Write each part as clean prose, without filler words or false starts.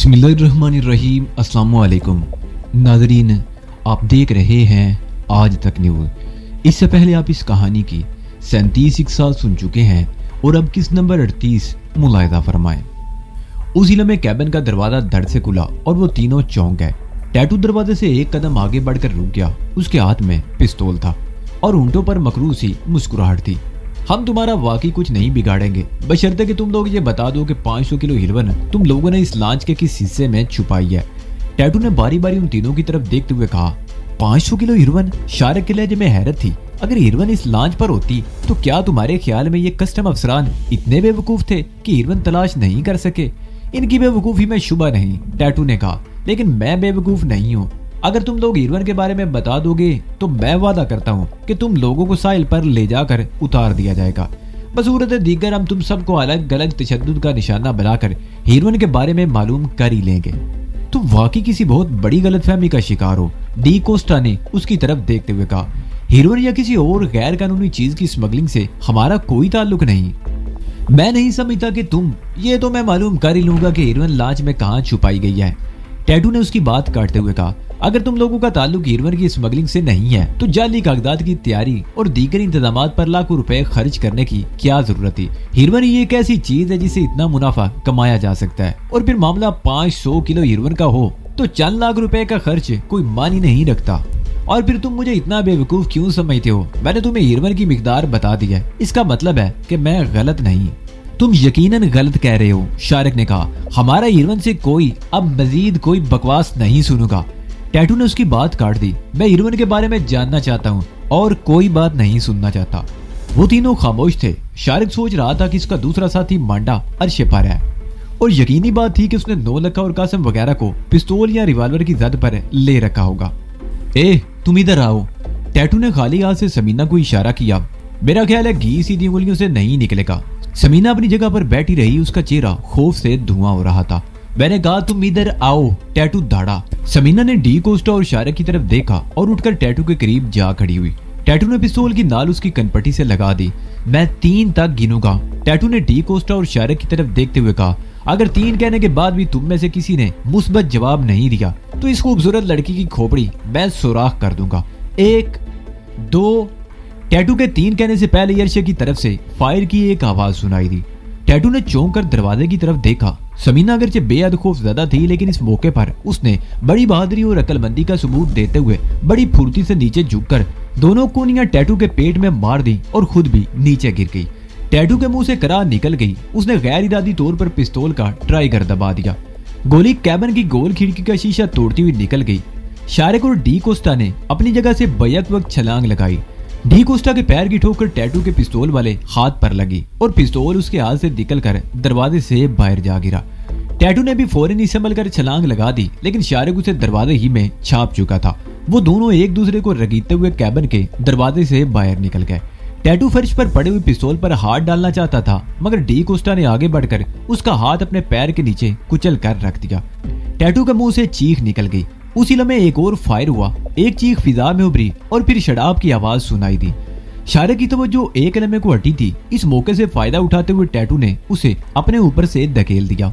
बिस्मिल्लाहिर्रहमानिर्रहीम। अस्सलाम वालेकुम नाजरीन, आप देख रहे हैं आज तक न्यूज़। इससे पहले आप इस कहानी की 37 साल सुन चुके हैं और अब किस नंबर 38 मुलाहिजा फरमाएं। उसी लम्हे कैबिन का दरवाजा धड़ से खुला और वो तीनों चौंक गए। टैटू दरवाजे से एक कदम आगे बढ़कर रुक गया। उसके हाथ में पिस्तौल था और होंठों पर मकरूज सी मुस्कुराहट थी। हम तुम्हारा वाकई कुछ नहीं बिगाड़ेंगे, बशर्ते कि तुम लोग ये बता दो कि 500 किलो हीरोइन तुम लोगों ने इस लॉन्च के किस हिस्से में छुपाई है। टैटू ने बारी बारी उन तीनों की तरफ देखते हुए कहा, 500 किलो हीरोइन? शारिक के लहजे में हैरत थी। अगर हीरोइन इस लॉन्च पर होती तो क्या तुम्हारे ख्याल में ये कस्टम अफसरान इतने बेवकूफ थे कि हीरोइन तलाश नहीं कर सके? इनकी बेवकूफी में शुबा नहीं, टैटू ने कहा, लेकिन मैं बेवकूफ नहीं हूँ। अगर तुम लोग हीरोइन के बारे में बता दोगे तो मैं वादा करता हूँ कि तुम लोगों को साहिल पर ले जाकर उतार दिया जाएगा। बसूरत दीगर हम तुम सबको अलग अलग तशद्दुद का निशाना बनाकर हीरोइन के बारे में मालूम कर ही लेंगे। तुम वाकई किसी बहुत बड़ी गलतफहमी का शिकार हो, डी कोस्टा ने उसकी तरफ देखते हुए कहा। हीरोइन या किसी और गैर कानूनी चीज की स्मगलिंग से हमारा कोई ताल्लुक नहीं। मैं नहीं समझता कि तुम, ये तो मैं मालूम कर ही लूंगा कि हीरोइन लॉन्च में कहाँ छुपाई गई है। टैटू ने उसकी बात काटते हुए कहा, अगर तुम लोगों का ताल्लुक हीरोइन की स्मगलिंग से नहीं है तो जाली कागजात की तैयारी और दीगर इंतजामात पर लाखों रुपए खर्च करने की क्या जरूरत थी? हीरोइन ये एक ऐसी चीज है जिसे इतना मुनाफा कमाया जा सकता है, और फिर मामला 500 किलो हीरोइन का हो तो 4 लाख रुपए का खर्च कोई मानी नहीं रखता। और फिर तुम मुझे इतना बेवकूफ क्यों समझते हो? मैंने तुम्हें हीरोइन की मिकदार बता दी है, इसका मतलब है कि मैं गलत नहीं। तुम यकीनन गलत कह रहे हो, शारिक ने कहा। हमारा हीरोइन से कोई अब मजीद कोई बकवास नहीं सुनूंगा। टैटू ने उसकी बात काट दी। मैं हीरोइन के बारे में जानना चाहता हूँ और कोई बात नहीं सुनना चाहता। वो तीनों खामोश थे। शारिक सोच रहा था कि इसका दूसरा साथी मांडा अर्शे पर है, और यकीनी बात थी कि उसने नौलखा और कासिम वगैरह को पिस्तौल या रिवॉल्वर की जद पर ले रखा होगा। ए, तुम इधर आओ। टैटू ने खाली हाथ से समीना को इशारा किया। मेरा ख्याल है घी सीधी उंगलियों से नहीं निकलेगा। समीना अपनी जगह पर बैठी रही, उसका चेहरा खौफ से धुआं हो रहा था। मैंने कहा तुम इधर आओ, टैटू दाड़ा। समीना ने डी कोस्टा और शारिक की तरफ देखा और उठकर टैटू के करीब जा खड़ी हुई। टैटू ने पिस्तौल की नाल उसकी कनपट्टी से लगा दी। मैं 3 तक गिनूंगा। टैटू ने डी कोस्टा और शारिक की तरफ देखते हुए कहा, अगर 3 कहने के बाद भी तुम में से किसी ने मुस्बत जवाब नहीं दिया तो इस खूबसूरत लड़की की खोपड़ी मैं सुराख कर दूंगा। 1, 2। टैटू के 3 कहने से पहले अर्शे की तरफ से फायर की एक आवाज सुनाई दी। टैटू ने चौंक कर दरवाजे की तरफ देखा। समीना अगरचे बेहद खौफजदा थी, लेकिन इस मौके पर उसने बड़ी बहादुरी और अक्लमंदी का सबूत देते हुए बड़ी फुर्ती से नीचे झुककर दोनों कोनियां टैटू के पेट में मार दी और खुद भी नीचे गिर गई। टैटू के मुंह से करार निकल गई। उसने गैर इरादी तौर पर पिस्तौल का ट्राइगर दबा दिया। गोली कैबिन की गोल खिड़की का शीशा तोड़ती हुई निकल गई। शारिक और डी कोस्टा ने अपनी जगह से बैक वक्त छलांग लगाई। डी कोस्टा के पैर की ठोकर टैटू के पिस्तौल वाले हाथ पर लगी और पिस्तौल उसके हाथ से निकलकर दरवाजे से बाहर जा गिरा। टैटू ने भी फौरन ही संभल कर छलांग लगा दी, लेकिन शारिक उसे दरवाजे ही में छाप चुका था। वो दोनों एक दूसरे को रगीते हुए कैबिन के दरवाजे से बाहर निकल गए। टैटू फर्श पर पड़े हुए पिस्तौल पर हाथ डालना चाहता था, मगर डी कोस्टा ने आगे बढ़कर उसका हाथ अपने पैर के नीचे कुचल कर रख दिया। टैटू के मुंह से चीख निकल गई। उसी लम्हे एक और फायर हुआ। एक चीख फिजा में उभरी और फिर शराब की आवाज सुनाई दी। शारिक की तवज्जो एक लम्हे को हटी थी। इस मौके से फायदा उठाते हुए टैटू ने उसे अपने ऊपर से धकेल दिया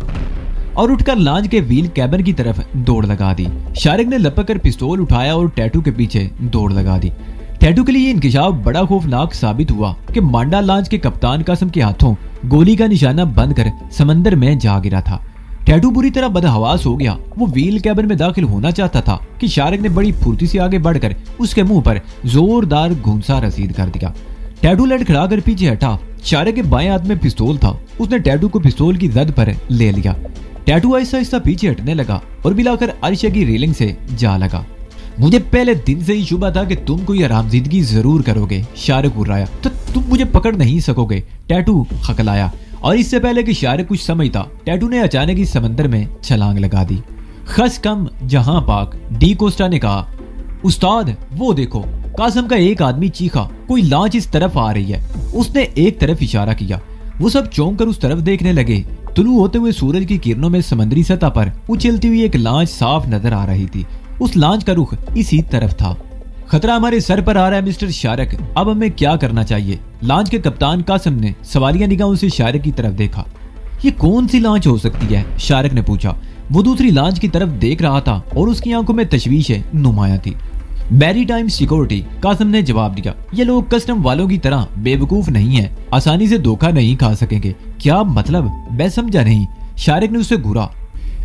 और उठकर लॉन्च के व्हील कैबिन की तरफ दौड़ लगा दी। शारिक ने लपक कर पिस्तौल उठाया और टैटू के पीछे दौड़ लगा दी। टैटू के लिए ये इंकशाफ बड़ा खौफनाक साबित हुआ कि मांडा लॉन्च के कप्तान कासिम के हाथों गोली का निशाना बंद कर समंदर में जा गिरा था। टैटू बुरी तरह बदहवास हो गया। वो व्हील कैबिन में दाखिल होना चाहता था कि शारिक ने बड़ी फुर्ती से आगे बढ़कर उसके मुंह पर जोरदार घूंसा रसीद कर दिया। टैटू लड़खड़ा कर पीछे हटा। शारिक के बाएं हाथ में पिस्तौल था। उसने टैटू को पिस्तौल की जद पर ले लिया। टैटू आहिस्ता आहिस्ता पीछे हटने लगा और मिलाकर अर्शे की रेलिंग से जा लगा। मुझे पहले दिन से ही शुबा था कि तुम कोई हरामजिदगी जरूर करोगे, शारिक उर्राया। तो तुम मुझे पकड़ नहीं सकोगे, टैटू खकलाया। और इससे पहले कि शारिक कुछ समझता, टैटू ने अचानक ही समंदर में छलांग लगा दी। खस कम जहां पाक, डी कोस्टा ने कहा। उस्ताद वो देखो, कासिम का एक आदमी चीखा, कोई लॉन्च इस तरफ आ रही है। उसने एक तरफ इशारा किया। वो सब चौंक कर उस तरफ देखने लगे। तुलू होते हुए सूरज की किरणों में समुद्री सतह पर उछलती हुई एक लॉन्च साफ नजर आ रही थी। उस लॉन्च का रुख इसी तरफ था। खतरा हमारे सर पर आ रहा है मिस्टर शारिक, अब हमें क्या करना चाहिए? लॉन्च के कप्तान कासिम ने सवालिया निगाहों से शारिक की तरफ देखा। ये कौन सी लांच हो सकती है? शारिक ने पूछा। वो दूसरी लांच की तरफ देख रहा था और उसकी आंखों में तशवीश नुमाया थी। मैरीटाइम सिक्योरिटी, कासिम ने जवाब दिया। ये लोग कस्टम वालों की तरह बेवकूफ नहीं है, आसानी से धोखा नहीं खा सकेंगे। क्या मतलब? मैं समझा नहीं। शारिक ने उसे घूरा।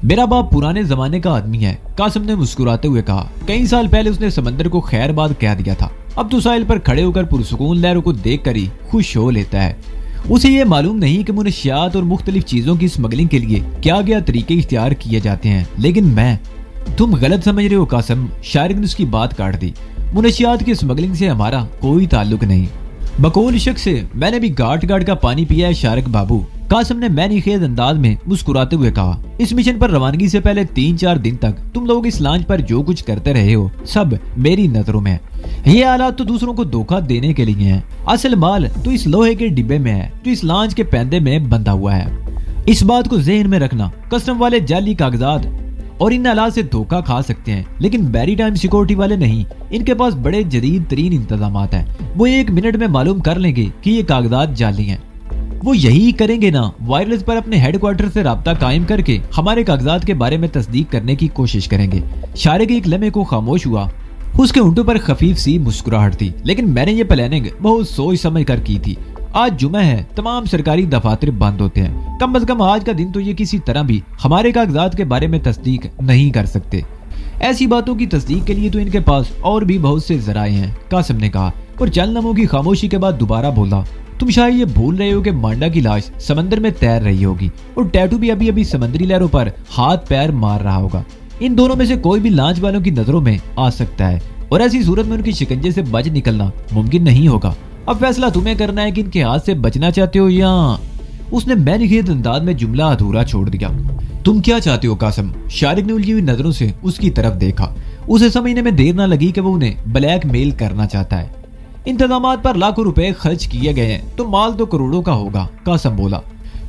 मेरा बाप पुराने जमाने का आदमी है, कासिम ने मुस्कुराते हुए कहा। कई साल पहले उसने समंदर को खैरबाद कह दिया था। अब तो साहिल पर खड़े होकर पुरसुकून लहरों को देख कर ही खुश हो लेता है। उसे ये मालूम नहीं कि मुनशियात और मुख्तलिफ चीजों की स्मगलिंग के लिए क्या क्या तरीके इख्तियार किए जाते हैं। लेकिन तुम गलत समझ रहे हो कासिम, शारिक ने उसकी बात काट दी। मुनशियात की स्मगलिंग से हमारा कोई ताल्लुक नहीं। बकौल शख्स से मैंने भी गाट गाट का पानी पिया है शारिक बाबू, कासिम ने मैनी खेज अंदाज में मुस्कुराते हुए कहा। इस मिशन पर रवानगी से पहले 3-4 दिन तक तुम लोग इस लॉन्च पर जो कुछ करते रहे हो सब मेरी नजरों में है। ये आलात तो दूसरों को धोखा देने के लिए हैं। असल माल तो इस लोहे के डिब्बे में है जो इस लॉन्च के पैंदे में बंधा हुआ है। इस बात को ज़हन में रखना। कस्टम वाले जाली कागजात और इन आलात से धोखा खा सकते हैं, लेकिन मैरीटाइम सिक्योरिटी वाले नहीं। इनके पास बड़े जदीद तरीन इंतजामात हैं। वो 1 मिनट में मालूम कर लेंगे कि ये कागजात जाली हैं। वो यही करेंगे ना, वायरलेस पर अपने हेडक्वार्टर से राब्ता कायम करके हमारे कागजात के बारे में तस्दीक करने की कोशिश करेंगे। शारिक एक लम्हे को खामोश हुआ। उसके होंठों पर खफीफ सी मुस्कुराहट थी। लेकिन मैंने ये प्लानिंग बहुत सोच समझ कर की थी। आज जुमा है, तमाम सरकारी दफातर बंद होते हैं। कम अज कम आज का दिन तो ये किसी तरह भी हमारे कागजात के बारे में तस्दीक नहीं कर सकते। ऐसी बातों की तस्दीक के लिए तो इनके पास और भी बहुत से जराए हैं, कासिम ने कहा और चंद लम्हों की खामोशी के बाद दोबारा बोला। तुम शायद ये भूल रहे हो कि मांडा की लाश समंदर में तैर रही होगी और टैटू भी अभी अभी समंदरी लहरों पर हाथ पैर मार रहा होगा। इन दोनों में से कोई भी लांच वालों की नजरों में आ सकता है और ऐसी सूरत में उनकी शिकंजे से बच निकलना मुमकिन नहीं होगा। अब फैसला तुम्हें करना है कि इनके हाथ से बचना चाहते हो या। उसने मैनिखेत अंदाज में जुमला अधूरा छोड़ दिया। तुम क्या चाहते हो कासिम? शारिक ने उलझी हुई नजरों से उसकी तरफ देखा। उसे समझने में देर न लगी कि वो उन्हें ब्लैक मेल करना चाहता है। इंतजामात पर लाखों रुपए खर्च किए गए हैं तो माल तो करोड़ों का होगा, कासिम बोला।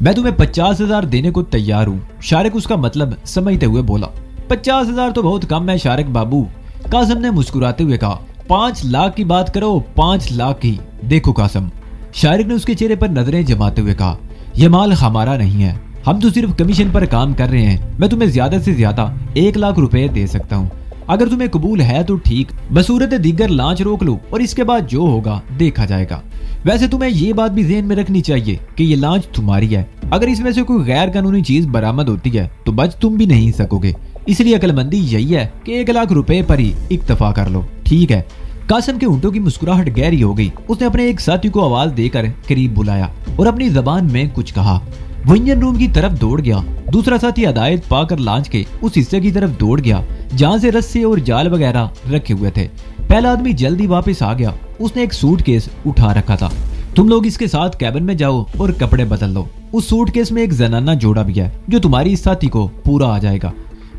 मैं तुम्हें 50,000 देने को तैयार हूँ, शारिक उसका मतलब समझते हुए बोला। 50,000 तो बहुत कम है शारिक बाबू, कासिम ने मुस्कुराते हुए कहा। 5 लाख की बात करो, 5 लाख की। देखो कासिम, शारिक ने उसके चेहरे पर नजरें जमाते हुए कहा, यह माल हमारा नहीं है, हम तो सिर्फ कमीशन पर काम कर रहे हैं। मैं तुम्हें ज्यादा से ज्यादा 1 लाख रुपए दे सकता हूँ। अगर तुम्हें कबूल है तो ठीक, बसूरत दीगर लांच रोक लो और इसके बाद जो होगा देखा जाएगा। वैसे तुम्हें ये बात भी ज़हन में रखनी चाहिए कि ये लांच तुम्हारी है। अगर इसमें से कोई गैर कानूनी चीज बरामद होती है तो बच तुम भी नहीं सकोगे। इसलिए अक्लमंदी यही है कि 1 लाख रुपए पर ही इक्तफा कर लो, ठीक है? कासिम के होंठों की मुस्कुराहट गहरी हो गई। उसने अपने एक साथी को आवाज देकर करीब बुलाया और अपनी जबान में कुछ कहा। वो इंजन रूम की तरफ दौड़ गया। दूसरा साथी हदायत पाकर लांच के उस हिस्से की तरफ दौड़ गया जहां से रस्से और जाल वगैरह रखे हुए थे। पहला आदमी जल्दी वापस आ गया। उसने एक सूटकेस उठा रखा था। तुम लोग इसके साथ कैबिन में जाओ और कपड़े बदल लो। उस सूटकेस में एक जनाना जोड़ा भी है जो तुम्हारी इस साथी को पूरा आ जाएगा,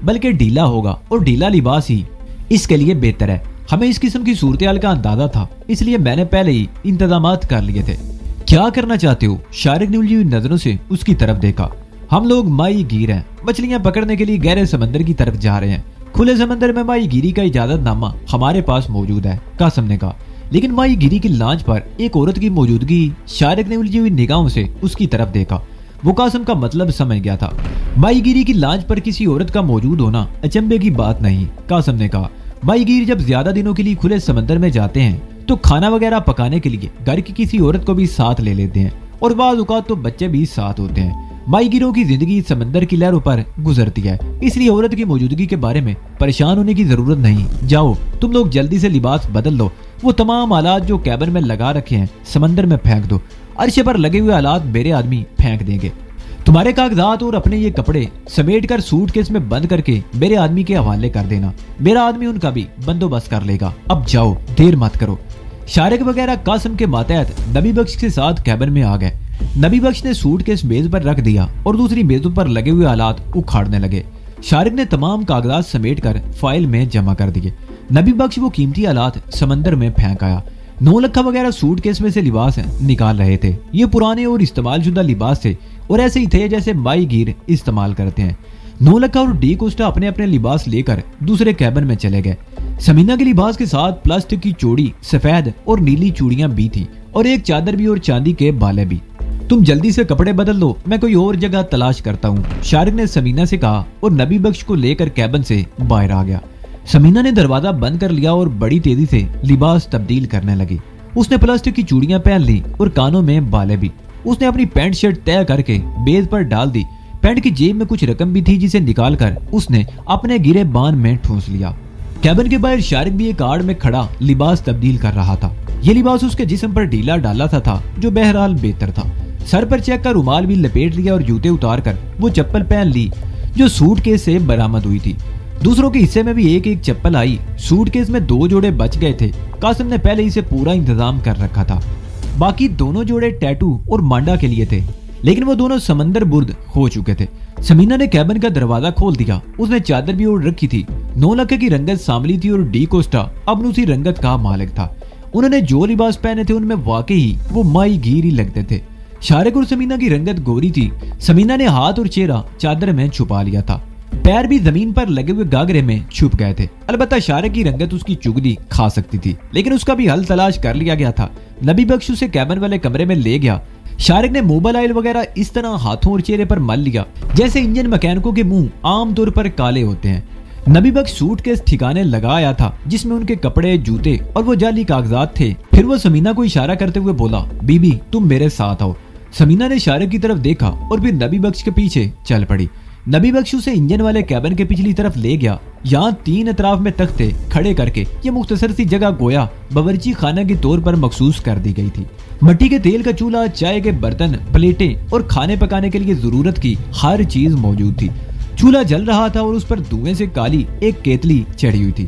बल्कि ढीला होगा और ढीला लिबास ही इसके लिए बेहतर है। हमें इस किस्म की सूरत का अंदाजा था, इसलिए मैंने पहले ही इंतजामात कर लिए थे। क्या करना चाहते हो? शारिक ने उलझी हुई नजरों से उसकी तरफ देखा। हम लोग माही गिर हैं, मछलियां पकड़ने के लिए गहरे समंदर की तरफ जा रहे हैं। खुले समंदर में माही गिरी का इजाजतनामा हमारे पास मौजूद है, कासिम ने कहा। लेकिन माही गिरी की लांच पर एक औरत की मौजूदगी। शारिक ने उलझी हुई निगाहों से उसकी तरफ देखा। वो कासिम का मतलब समझ गया था। माही गिरी की लांच पर किसी औरत का मौजूद होना अचंभे की बात नहीं, कासिम ने कहा। माही गिरी जब ज्यादा दिनों के लिए खुले समंदर में जाते हैं तो खाना वगैरह पकाने के लिए घर की किसी औरत को भी साथ ले लेते हैं और बाज़ औक़ात तो बच्चे भी साथ होते हैं। माहीगीरों की जिंदगी समंदर की लहरों पर गुजरती है, इसलिए औरत की मौजूदगी के बारे में परेशान होने की जरूरत नहीं। जाओ तुम लोग जल्दी से लिबास बदल लो। वो तमाम आलात जो कैबिन में लगा रखे हैं समंदर में फेंक दो। अर्शे पर लगे हुए आलात मेरे आदमी फेंक देंगे। तुम्हारे कागजात और अपने ये कपड़े समेट कर सूटकेस में बंद करके मेरे आदमी के हवाले कर देना। मेरा आदमी उनका भी बंदोबस्त कर लेगा। अब जाओ, देर मत करो। शारिक वगैरह कासिम के मातहत नबी बख्श के साथ कैबिन में आ गए। नबी बख्श ने सूटकेस मेज पर रख दिया और दूसरी मेजों पर लगे हुए आलात उखाड़ने लगे। शारिक ने तमाम कागजात समेट कर फाइल में जमा कर दिए। नबी बख्श वो कीमती आलात समंदर में फेंक आया। 9 लखा वगैरह सूटकेस में से लिबास निकाल रहे थे। ये पुराने और इस्तेमाल शुदा लिबास थे और ऐसे ही थे जैसे माही गिर इस्तेमाल करते हैं। 9 लखा और डी कोस्टा अपने अपने लिबास लेकर दूसरे कैबिन में चले गए। समीना के लिबास के साथ प्लास्टिक की चूड़ी, सफेद और नीली चूड़ियां भी थी और एक चादर भी और चांदी के बाले भी। तुम जल्दी से कपड़े बदल लो, मैं कोई और जगह तलाश करता हूँ, शारिक ने समीना से कहा और नबी बख्श को लेकर कैबिन से बाहर आ गया। समीना ने दरवाजा बंद कर लिया और बड़ी तेजी से लिबास तब्दील करने लगी। उसने प्लास्टिक की चूड़ियां पहन ली और कानों में बाले भी। उसने अपनी पैंट शर्ट तय करके बेड पर डाल दी। पैंट की जेब में कुछ रकम भी थी जिसे निकालकर उसने अपने गिरे बान में ठूंस लिया। कैबिन के बाहर शारिक भी एक आड़ में खड़ा लिबास तब्दील कर रहा था। ये लिबास उसके जिस्म पर ढीला डाला था जो बहरहाल बेहतर था। सर पर चेक का रुमाल भी लपेट लिया और जूते उतार कर वो चप्पल पहन ली जो सूटकेस से बरामद हुई थी। दूसरों के हिस्से में भी एक एक चप्पल आई। सूटकेस में 2 जोड़े बच गए थे। कासिम ने पहले ही से पूरा इंतजाम कर रखा था। बाकी दोनों जोड़े टैटू और मांडा के लिए थे, लेकिन वो दोनों समंदर बुर्द हो चुके थे। समीना ने कैबिन का दरवाजा खोल दिया। उसने चादर भी ओढ़ रखी थी। 9 लाख की रंगत सांवली थी और डी कोस्टा अब उसी रंगत का मालिक था। उन्होंने जो लिबास पहने थे उनमें वाकई वो माई गिर ही लगते थे। शारिक और समीना की रंगत गोरी थी। समीना ने हाथ और चेहरा चादर में छुपा लिया था। पैर भी जमीन पर लगे हुए गागरे में छुप गए थे। अलबत्ता शारिक की रंगत उसकी चुगली खा सकती थी, लेकिन उसका भी हल तलाश कर लिया गया था। नबी बख्श उसे कैबिन वाले कमरे में ले गया। शारिक ने मोबाइल ऑयल वगैरह इस तरह हाथों और चेहरे पर मल लिया जैसे इंजन मैकेनिकों के मुंह आमतौर पर काले होते हैं। नबी बख्श सूटकेस ठिकाने लगा आया था जिसमें उनके कपड़े, जूते और वो जाली कागजात थे। फिर वो समीना को इशारा करते हुए बोला, बीबी तुम मेरे साथ आओ। समीना ने शारिक की तरफ देखा और फिर नबी बख्श के पीछे चल पड़ी। नबी बख्श उसे इंजन वाले कैबिन के पिछली तरफ ले गया। यहाँ 3 अतराफ में तख्ते खड़े करके ये मुख्तसर सी जगह गोया बावर्ची खाना के तौर पर मखसूस कर दी गई थी। मिट्टी के तेल का चूल्हा, चाय के बर्तन, प्लेटें और खाने पकाने के लिए जरूरत की हर चीज मौजूद थी। चूल्हा जल रहा था और उस पर धुएं से काली एक केतली चढ़ी हुई थी।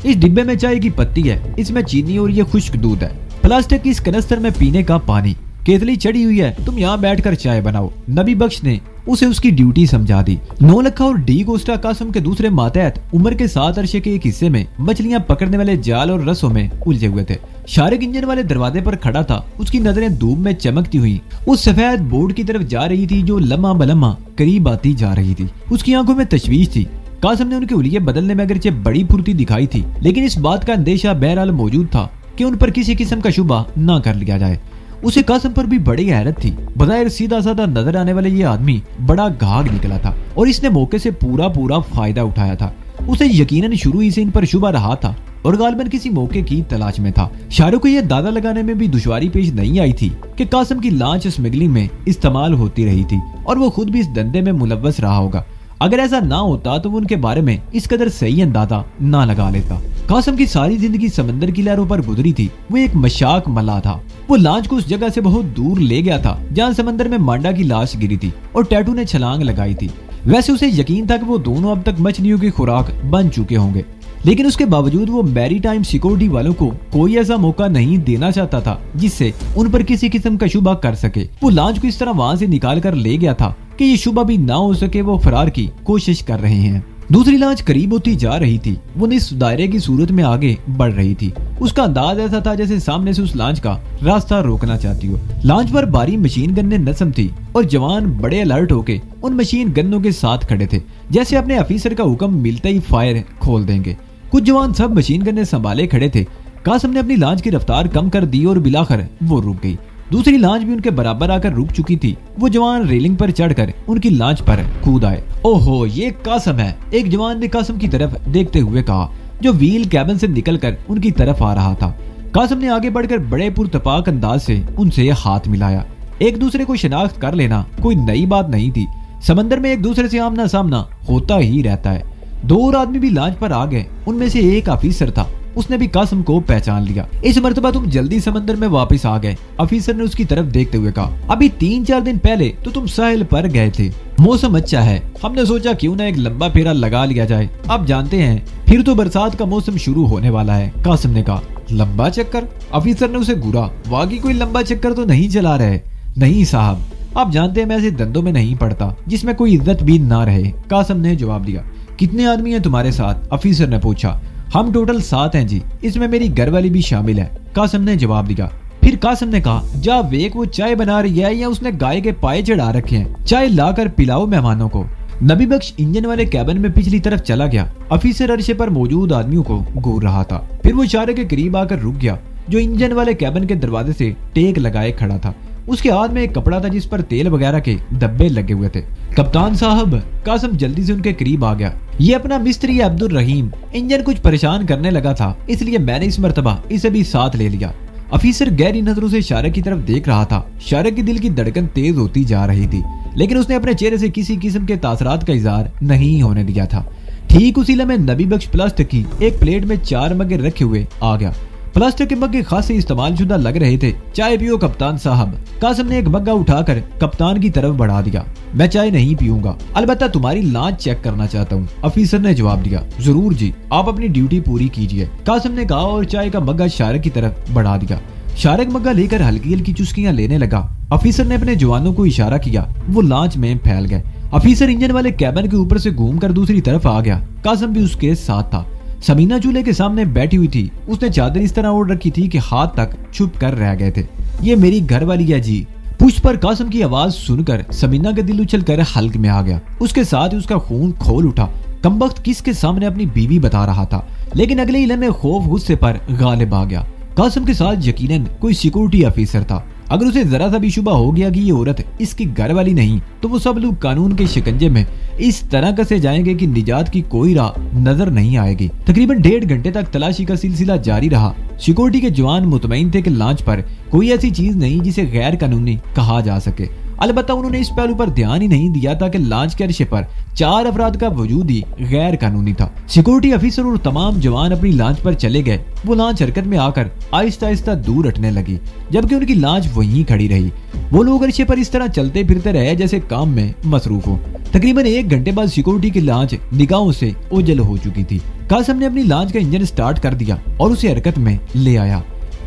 इस डिब्बे में चाय की पत्ती है, इसमें चीनी और ये खुश्क दूध है। प्लास्टिक की इस कनस्तर में पीने का पानी। केतली चढ़ी हुई है, तुम यहाँ बैठकर चाय बनाओ। नबी बख्श ने उसे उसकी ड्यूटी समझा दी। 9 लखा और डी कोस्टा कासिम के दूसरे मातहत उम्र के 7 अरसे के एक हिस्से में मछलियां पकड़ने वाले जाल और रस्सों में उलझे हुए थे। शारिक इंजन वाले दरवाजे पर खड़ा था। उसकी नजरें धूप में चमकती हुई उस सफेद बोर्ड की तरफ जा रही थी जो लम्हा बलम्हा करीब आती जा रही थी। उसकी आंखों में तशवीश थी। कासिम ने उनके उलिये बदलने में अगरचे बड़ी फुर्ती दिखाई थी, लेकिन इस बात का अंदेशा बहरहाल मौजूद था कि उन पर किसी किस्म का शुबा न कर लिया जाए। उसे कासिम पर भी बड़ी हैरत थी। बज़ाहिर सीधा साधा नजर आने वाले ये आदमी बड़ा घाघ निकला था और इसने मौके से पूरा फायदा उठाया था। उसे यकीनन शुरू ही से इन पर शुबा रहा था और गालिबन किसी मौके की तलाश में था। शाहरुख को यह दादा लगाने में भी दुश्वारी पेश नहीं आई थी कि कासिम की लांच स्मगलिंग में इस्तेमाल होती रही थी और वो खुद भी इस धंधे में मुलव्वस रहा होगा। अगर ऐसा ना होता तो वो उनके बारे में इस कदर सही अंदाजा ना लगा लेता। कासिम की सारी जिंदगी समंदर की लहरों पर गुजरी थी। वो एक मशाक मल्लाह था। वो लांच को उस जगह से बहुत दूर ले गया था जहाँ समंदर में मांडा की लाश गिरी थी और टैटू ने छलांग लगाई थी। वैसे उसे यकीन था कि वो दोनों अब तक मछलियों की खुराक बन चुके होंगे, लेकिन उसके बावजूद वो मैरीटाइम सिक्योरिटी वालों को कोई ऐसा मौका नहीं देना चाहता था जिससे उन पर किसी किस्म का शुबा कर सके। वो लांच को इस तरह वहां से निकाल कर ले गया था कि ये शुबा भी ना हो सके वो फरार की कोशिश कर रहे हैं। दूसरी लांच करीब होती जा रही थी। वो निस्फ दायरे की सूरत में आगे बढ़ रही थी। उसका अंदाज ऐसा था जैसे सामने से उस लांच का रास्ता रोकना चाहती हो। लांच पर भारी मशीन गन्ने नस्म थी और जवान बड़े अलर्ट होके उन मशीन गन्नों के साथ खड़े थे, जैसे अपने अफीसर का हुक्म मिलते ही फायर खोल देंगे। कुछ जवान सब मशीन गन्ने संभाले खड़े थे। कासिम ने अपनी लांच की रफ्तार कम कर दी और बिलाखिर वो रुक गई। दूसरी लांच भी उनके बराबर आकर रुक चुकी थी। वो जवान रेलिंग पर चढ़कर उनकी लांच पर कूद आए। ओहो, ये कासिम है, एक जवान ने कासिम की तरफ देखते हुए कहा, जो व्हील कैबिन से निकलकर उनकी तरफ आ रहा था। कासिम ने आगे बढ़कर बड़े पुरतपाक अंदाज से उनसे हाथ मिलाया। एक दूसरे को शिनाख्त कर लेना कोई नई बात नहीं थी। समंदर में एक दूसरे से आमना सामना होता ही रहता है। 2 और आदमी भी लांच पर आ गए। उनमें से एक ऑफिसर था। उसने भी कासिम को पहचान लिया। इस मर्तबा तुम जल्दी समंदर में वापस आ गए, ऑफिसर ने उसकी तरफ देखते हुए कहा। अभी 3-4 दिन पहले तो तुम साहिल पर गए थे। मौसम अच्छा है, हमने सोचा क्यों ना एक लंबा फेरा लगा लिया जाए। आप जानते हैं फिर तो बरसात का मौसम शुरू होने वाला है। कासिम ने कहा। लंबा चक्कर? ऑफिसर ने उसे घूरा। वाकई कोई लंबा चक्कर तो नहीं चला रहे? नहीं साहब, आप जानते हैं मैं ऐसे धंधों में नहीं पड़ता जिसमें कोई इज्जत भी ना रहे, कासिम ने जवाब दिया। कितने आदमी हैं तुम्हारे साथ? ऑफिसर ने पूछा। हम टोटल 7 हैं जी, इसमें मेरी घरवाली भी शामिल है, कासिम ने जवाब दिया। फिर कासिम ने कहा, जा वेक वो चाय बना रही है या उसने गाय के पाए चढ़ा रखे हैं, चाय लाकर पिलाओ मेहमानों को। नबी बख्श इंजन वाले कैबिन में पिछली तरफ चला गया। ऑफिसर अरशे पर मौजूद आदमियों को घूर रहा था। फिर वो इशारे के करीब आकर रुक गया, जो इंजन वाले कैबिन के दरवाजे से टेक लगाए खड़ा था। उसके हाथ में एक कपड़ा था जिस पर तेल वगैरह के डब्बे लगे हुए थे। कप्तान साहब, कासिम जल्दी से उनके करीब आ गया। ये अपना मिस्त्री अब्दुल रहीम, इंजन कुछ परेशान करने लगा था, इसलिए मैंने इस मर्तबा इसे भी साथ ले लिया। ऑफिसर गहरी नजरों से शारक की तरफ देख रहा था। शारक के दिल की धड़कन तेज होती जा रही थी, लेकिन उसने अपने चेहरे से किसी किस्म के तासरात का इजहार नहीं होने दिया था। ठीक उसी लम्हे नबी बख्श प्लास्टिक की एक प्लेट में 4 मग्गे रखे हुए आ गया। प्लास्टिक के मग्गे खासे इस्तेमाल शुदा लग रहे थे। चाय पियो कप्तान साहब। कासिम ने एक मग्गा उठाकर कप्तान की तरफ बढ़ा दिया। मैं चाय नहीं पीऊंगा, अलबत्ता तुम्हारी लांच चेक करना चाहता हूँ, ऑफिसर ने जवाब दिया। जरूर जी, आप अपनी ड्यूटी पूरी कीजिए, कासिम ने कहा और चाय का मग्गा शारक की तरफ बढ़ा दिया। शारक मग्गा लेकर हल्की हल्की चुस्कियां लेने लगा। ऑफिसर ने अपने जवानों को इशारा किया, वो लांच में फैल गए। ऑफिसर इंजन वाले कैबिन के ऊपर से घूमकर दूसरी तरफ आ गया। कासिम भी उसके साथ था। समीना चूल्हे के सामने बैठी हुई थी। उसने चादर इस तरह ओढ़ रखी थी कि हाथ तक छुप कर रह गए थे। ये मेरी घरवाली है जी। पुष्प पर कासिम की आवाज सुनकर समीना का दिल उछलकर हल्क में आ गया। उसके साथ ही उसका खून खोल उठा। कमबख्त किसके सामने अपनी बीवी बता रहा था, लेकिन अगले ही लम्हे खौफ गुस्से पर गालिब आ गया। कासिम के साथ यकीनन कोई सिक्योरिटी ऑफिसर था। अगर उसे जरा सा भी शुबा हो गया कि ये औरत इसकी घरवाली नहीं, तो वो सब लोग कानून के शिकंजे में इस तरह कसे जाएंगे कि निजात की कोई राह नजर नहीं आएगी। तकरीबन 1.5 घंटे तक तलाशी का सिलसिला जारी रहा। सिक्योरिटी के जवान मुतमईन थे कि लांच पर कोई ऐसी चीज नहीं जिसे गैर कानूनी कहा जा सके। अलबत्ता उन्होंने इस पहलू पर ध्यान ही नहीं दिया था कि लांच के अरशे पर 4 अफराद का वजूद ही गैर कानूनी था। सिक्योरिटी ऑफिसर और तमाम जवान अपनी लांच पर चले गए। वो लांच हरकत में आकर आहिस्ता आहिस्ता दूर हटने लगी, जबकि उनकी लांच वहीं खड़ी रही। वो लोग अरशे पर इस तरह चलते फिरते रहे जैसे काम में मसरूफ हो। तकरीबन 1 घंटे बाद सिक्योरिटी की लांच निगाहों से ओझल हो चुकी थी। कासिम ने अपनी लांच का इंजन स्टार्ट कर दिया और उसे हरकत में ले आया।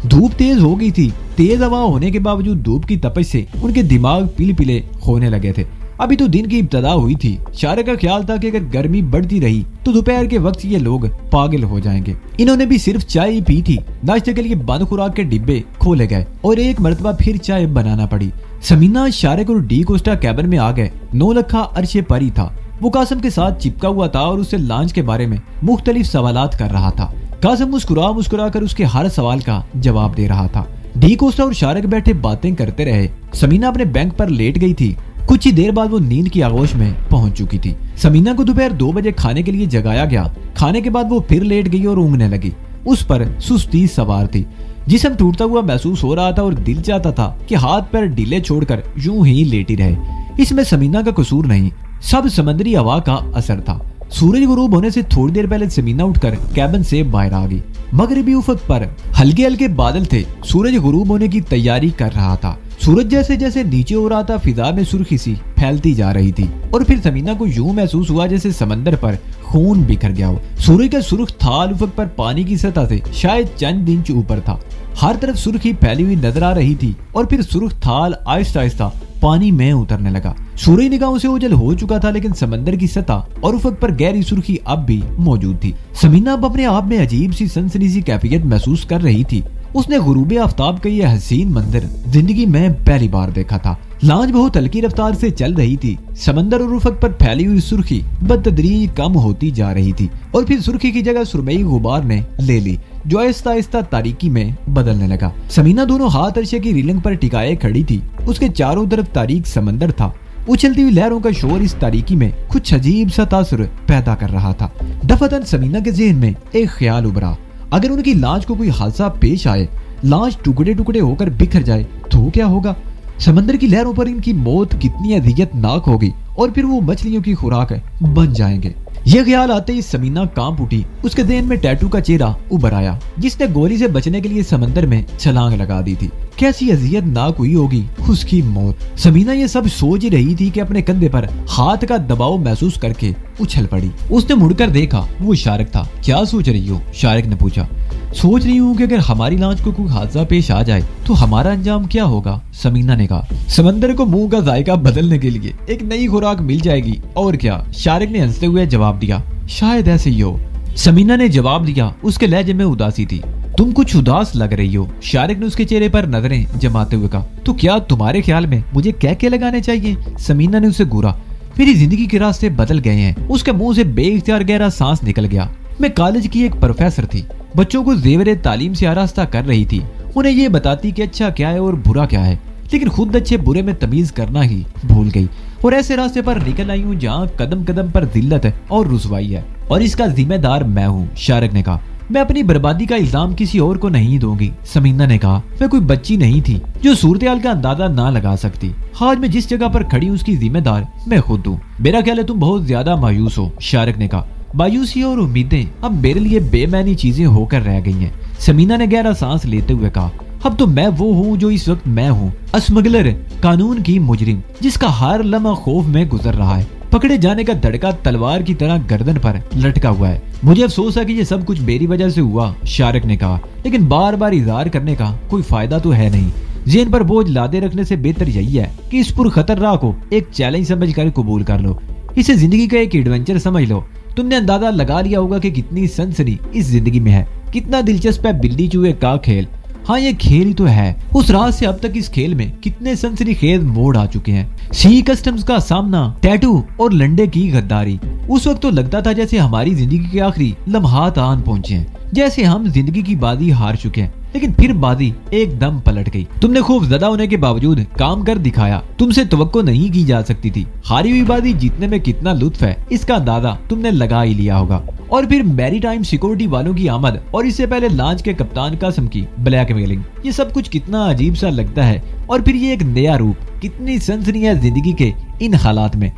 धूप तेज हो गई थी। तेज हवा होने के बावजूद धूप की तपश से उनके दिमाग पीले पीले होने लगे थे। अभी तो दिन की इब्तदा हुई थी। शारक का ख्याल था कि अगर गर्मी बढ़ती रही तो दोपहर के वक्त ये लोग पागल हो जाएंगे। इन्होंने भी सिर्फ चाय ही पी थी। नाश्ते के लिए बंद खुराक के डिब्बे खोले गए और एक मरतबा फिर चाय बनाना पड़ी। समीना, शारक और डी कोस्टा कैबिन में आ गए। 9 लखा अरशे पर ही था। वो कासिम के साथ चिपका हुआ था और उससे लांच के बारे में मुख्तलिफ सवालात कर रहा था। कासिम मुस्कुरा मुस्कुरा कर उसके हर सवाल का जवाब दे रहा था। डी कोस्टा और शारक बैठे बातें करते रहे। समीना अपने बैंक पर लेट गई थी। कुछ ही देर बाद वो नींद की आगोश में पहुंच चुकी थी। समीना को दोपहर 2 बजे खाने के लिए जगाया गया। खाने के बाद वो फिर लेट गई और ऊँघने लगी। उस पर सुस्ती सवार थी। जिस्म टूटता हुआ महसूस हो रहा था और दिल चाहता था कि हाथ पैर ढीले छोड़कर यूं ही लेटी रहे। इसमें समीना का कसूर नहीं, सब समंदरी हवा का असर था। सूरज गुरूब होने से थोड़ी देर पहले समीना उठकर कैबिन से बाहर आ गई। मगरिबी उफक पर हल्के हल्के बादल थे। सूरज गुरूब होने की तैयारी कर रहा था। सूरज जैसे जैसे नीचे हो रहा था, फिजा में सुर्खी सी फैलती जा रही थी और फिर समीना को यूं महसूस हुआ जैसे समंदर पर खून बिखर गया हो। सूरज का सुर्ख थाल उफक पर पानी की सतह से शायद चंद इंच ऊपर था। हर तरफ सुर्खी फैली हुई नजर आ रही थी और फिर सुर्ख थाल आहिस्ता आहिस्ता पानी में उतरने लगा। सूरज निगाहों से ओझल हो चुका था, लेकिन समंदर की सतह और उफक पर गहरी सुर्खी अब भी मौजूद थी। समीना अब अपने आप में अजीब सी सनसनी सी कैफियत महसूस कर रही थी। उसने गुरूबे आफ्ताब का यह हसीन मंजर जिंदगी में पहली बार देखा था। लांच बहुत हल्की रफ्तार से चल रही थी। समंदर और उफक पर फैली हुई सुर्खी बतदरीज कम होती जा रही थी और फिर सुर्खी की जगह सुरमई गुबार ने ले ली, जो आहिस्ता आहिस्ता तारीकी में बदलने लगा। समीना दोनों हाथ अरशे की रीलिंग पर टिकाए खड़ी थी। उसके चारों तरफ तारीक समंदर था। उछलती हुई लहरों का शोर इस तारीकी में कुछ अजीब सा तासुर पैदा कर रहा था। दफतन समीना के ज़हन में एक ख्याल उभरा, अगर उनकी लांच को कोई हादसा पेश आए, लांच टुकड़े टुकड़े होकर बिखर जाए तो क्या होगा? समंदर की लहरों पर इनकी मौत कितनी अजियतनाक होगी और फिर वो मछलियों की खुराक बन जाएंगे। यह ख्याल आते ही समीना कांप उठी। उसके ज़हन में टैटू का चेहरा उभर आया, जिसने गोली से बचने के लिए समंदर में छलांग लगा दी थी। कैसी अजियतनाक हुई होगी उसकी मौत। समीना ये सब सोच ही रही थी कि अपने कंधे पर हाथ का दबाव महसूस करके उछल पड़ी। उसने मुड़कर देखा, वो शारक था। क्या सोच रही हो? शारक ने पूछा। सोच रही हूँ कि अगर हमारी लांच को कोई हादसा पेश आ जाए तो हमारा अंजाम क्या होगा? समीना ने कहा। समंदर को मुंह का जायका बदलने के लिए एक नई खुराक मिल जाएगी, और क्या? शारक ने हंसते हुए जवाब दिया। शायद ऐसे ही हो, समीना ने जवाब दिया। उसके लहजे में उदासी थी। तुम कुछ उदास लग रही हो, शारक ने उसके चेहरे पर नजरें जमाते हुए कहा। तो क्या तुम्हारे ख्याल में मुझे क्या लगाने चाहिए? समीना ने उसे घूरा। मेरी जिंदगी के रास्ते बदल गए हैं। उसके मुंह से बेइख्तियार गहरा सांस निकल गया। मैं कॉलेज की एक प्रोफेसर थी। बच्चों को जेवरे तालीम से आरास्ता कर रही थी। उन्हें ये बताती कि अच्छा क्या है और बुरा क्या है। लेकिन खुद अच्छे बुरे में तमीज करना ही भूल गई और ऐसे रास्ते पर निकल आई हूँ जहाँ कदम कदम पर जिल्लत है और रुसवाई है, और इसका जिम्मेदार मैं हूँ। शारिक ने कहा, मैं अपनी बर्बादी का इल्जाम किसी और को नहीं दूंगी। समीना ने कहा, मैं कोई बच्ची नहीं थी जो सूरत-ए-हाल का अंदाजा ना लगा सकती। आज मैं जिस जगह पर खड़ी हूँ उसकी जिम्मेदार मैं खुद हूँ। मेरा ख्याल है तुम बहुत ज्यादा मायूस हो। शारिक ने कहा, मायूसी और उम्मीदें अब मेरे लिए बेमानी चीजें होकर रह गई हैं। समीना ने गहरा सांस लेते हुए कहा, अब तो मैं वो हूँ जो इस वक्त मैं हूँ, स्मगलर, कानून की मुजरिम जिसका हर लम्हा खौफ में गुजर रहा है। पकड़े जाने का धड़का तलवार की तरह गर्दन पर लटका हुआ है। मुझे अफसोस है कि ये सब कुछ मेरी वजह से हुआ, शारिक ने कहा, लेकिन बार बार इजहार करने का कोई फायदा तो है नहीं। जेन पर बोझ लादे रखने से बेहतर यही है कि इस पुरखतर राह को एक चैलेंज समझकर कबूल कर लो। इसे जिंदगी का एक एडवेंचर समझ लो। तुमने अंदाजा लगा लिया होगा कि कितनी सनसनी इस जिंदगी में है, कितना दिलचस्प है बिल्ली चूहे का खेल। हाँ, ये खेल ही तो है। उस रात से अब तक इस खेल में कितने सनसनीखेज मोड़ आ चुके हैं। सी कस्टम्स का सामना, टैटू और लंडे की गद्दारी। उस वक्त तो लगता था जैसे हमारी जिंदगी के आखिरी लम्हात आन पहुंचे हैं, जैसे हम जिंदगी की बाजी हार चुके हैं। लेकिन फिर बाजी एकदम पलट गई। तुमने खूब ज़्यादा होने के बावजूद काम कर दिखाया। तुमसे तवक्को नहीं की जा सकती थी। हारी हुई बाजी जीतने में कितना लुत्फ है इसका अंदाजा तुमने लगा ही लिया होगा। और फिर मैरीटाइम सिक्योरिटी वालों की आमद और इससे पहले लॉन्च के कप्तान कासम की ब्लैकमेलिंग, ये सब कुछ कितना अजीब सा लगता है। और फिर ये एक नया रूप, कितनी सनसनी है जिंदगी के इन हालात में।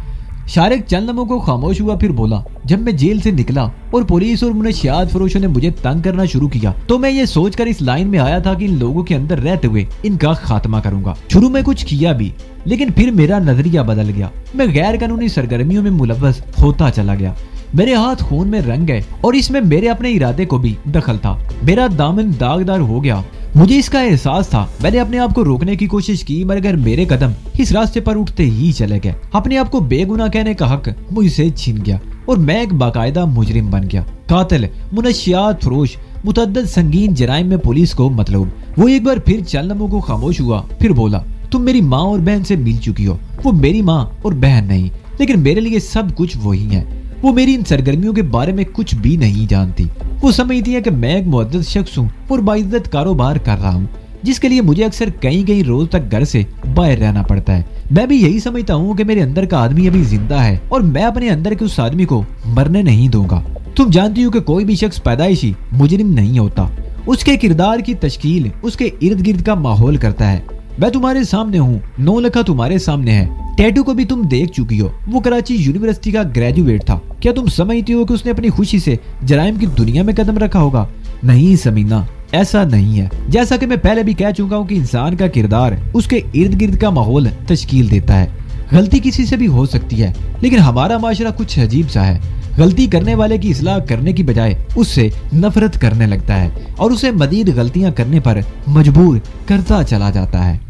शारिक चंद लम्हों को खामोश हुआ, फिर बोला, जब मैं जेल से निकला और पुलिस और मुनशियात फरोशों ने मुझे तंग करना शुरू किया तो मैं ये सोचकर इस लाइन में आया था कि इन लोगों के अंदर रहते हुए इनका खात्मा करूंगा। शुरू में कुछ किया भी, लेकिन फिर मेरा नजरिया बदल गया। मैं गैर कानूनी सरगर्मियों में मुलव्वस होता चला गया। मेरे हाथ खून में रंग गए और इसमें मेरे अपने इरादे को भी दखल था। मेरा दामन दागदार हो गया। मुझे इसका एहसास था। मैंने अपने आप को रोकने की कोशिश की, मगर मेरे कदम इस रास्ते पर उठते ही चले गए। अपने आप को बेगुनाह कहने का हक मुझसे छीन गया और मैं एक बाकायदा मुजरिम बन गया। कातिल, मुनशियात फरोश, मुतअद्दिद संगीन जराइम में पुलिस को मतलूब। वो एक बार फिर चंद लम्हों को खामोश हुआ, फिर बोला, तुम मेरी माँ और बहन से मिल चुकी हो। वो मेरी माँ और बहन नहीं, लेकिन मेरे लिए सब कुछ वही है। वो मेरी इन सरगर्मियों के बारे में कुछ भी नहीं जानती। वो समझती है कि मैं एक मुअद्दद शख्स हूँ और बाइज्जत कारोबार कर रहा हूँ, जिसके लिए मुझे अक्सर कई रोज तक घर से बाहर रहना पड़ता है। मैं भी यही समझता हूँ कि मेरे अंदर का आदमी अभी जिंदा है और मैं अपने अंदर के उस आदमी को मरने नहीं दूंगा। तुम जानती हो कि कोई भी शख्स पैदाइशी मुजरिम नहीं होता। उसके किरदार की तश्कील उसके इर्द गिर्द का माहौल करता है। मैं तुम्हारे सामने हूँ, 9 लखा तुम्हारे सामने है। टैटू को भी तुम देख चुकी हो। वो कराची यूनिवर्सिटी का ग्रेजुएट था। क्या तुम समझती हो कि उसने अपनी खुशी से जराइम की दुनिया में कदम रखा होगा? नहीं समीना, ऐसा नहीं है। जैसा कि मैं पहले भी कह चुका हूँ कि इंसान का किरदार उसके इर्द गिर्द का माहौल तश्कील देता है। गलती किसी से भी हो सकती है, लेकिन हमारा माशरा कुछ अजीब सा है। गलती करने वाले की इस्लाह करने की बजाय उससे नफरत करने लगता है और उसे मजीद गलतियां करने पर मजबूर करता चला जाता है।